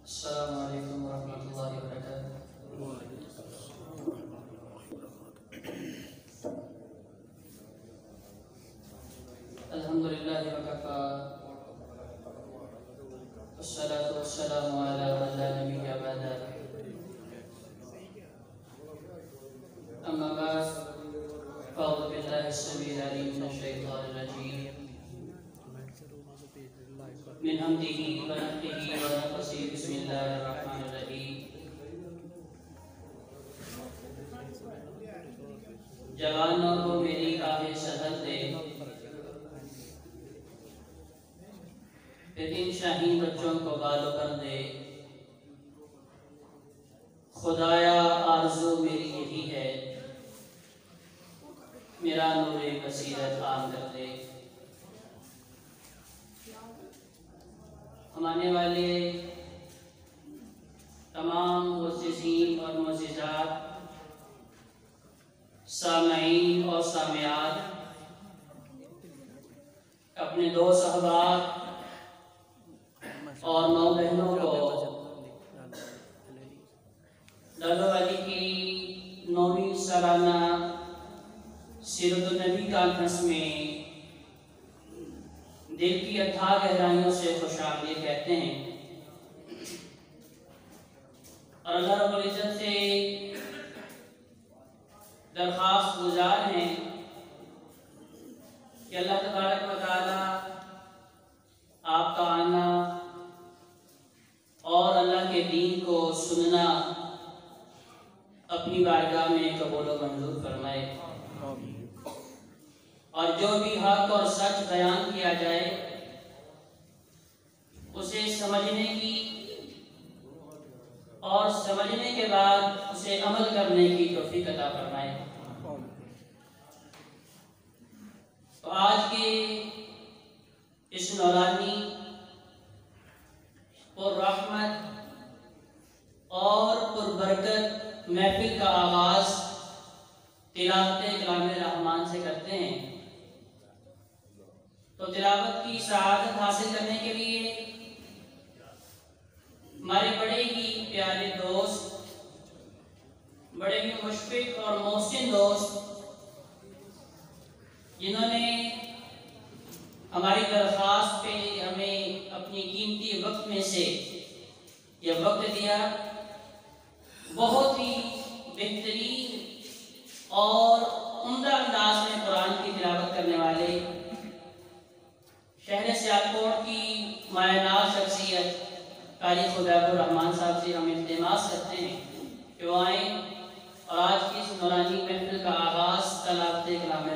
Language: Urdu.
السلام علیکم ورحمۃ اللہ وبرکاتہ۔ الحمدللہ وکفا والصلاة والسلام علی من لا نبی بعدہ، اما بعد فاعوذ باللہ السمیع العلیم من الشیطان الرجیم من حمدہ ونفخہ ونفثہ، بسم اللہ الرحمن الرحیم۔ جوانوں کو میری آہ سحر دے، پھر ان شاہین بچوں کو بالو کر دے۔ خدایا آرزو میری یہی ہے، میرا نور بصیرت عام کر دے۔ ہم آنے والے تمام معززین اور معززات، سامعین اور سامعات، اپنے دوست احباب اور ماؤں بہنوں کو لالو علی کی 9ویں سالانہ سیرت النبی کانفرنس میں دل کی اتھاہ گہرائیوں سے خوش آمدید کہتے ہیں، اور اللہ رب العزت سے درخواست گزار ہیں کہ اللہ تبارک و تعالی آپ کا آنا اور اللہ کے دین کو سننا اپنی بارگاہ میں قبول و منظور فرمائے، اور جو بھی حق اور سچ بیان کیا جائے اسے سمجھنے کی اور سمجھنے کے بعد اسے عمل کرنے کی توفیق عطا فرمائے۔ تو آج کے اس نورانی پر رحمت اور پر برکت محفل کا آغاز تلاوت کلام رحمان سے کرتے ہیں۔ تو تلاوت کی سعادت حاصل کرنے کے لیے ہمارے بڑے ہی پیارے دوست، بڑے ہی مشفق اور محسن دوست، جنہوں نے ہماری درخواست پہ ہمیں اپنی قیمتی وقت میں سے یہ وقت دیا، بہت ہی بہترین اور عمدہ انداز میں قرآن کی تلاوت کرنے والے شہر سیالکوٹ کی مایہ شخصیت قاری خدیب الرحمان صاحب سے ہم التماس کرتے ہیں کہ وہ آئیں اور آج کی اس نورانی محفل کا آغاز تلاوت کلام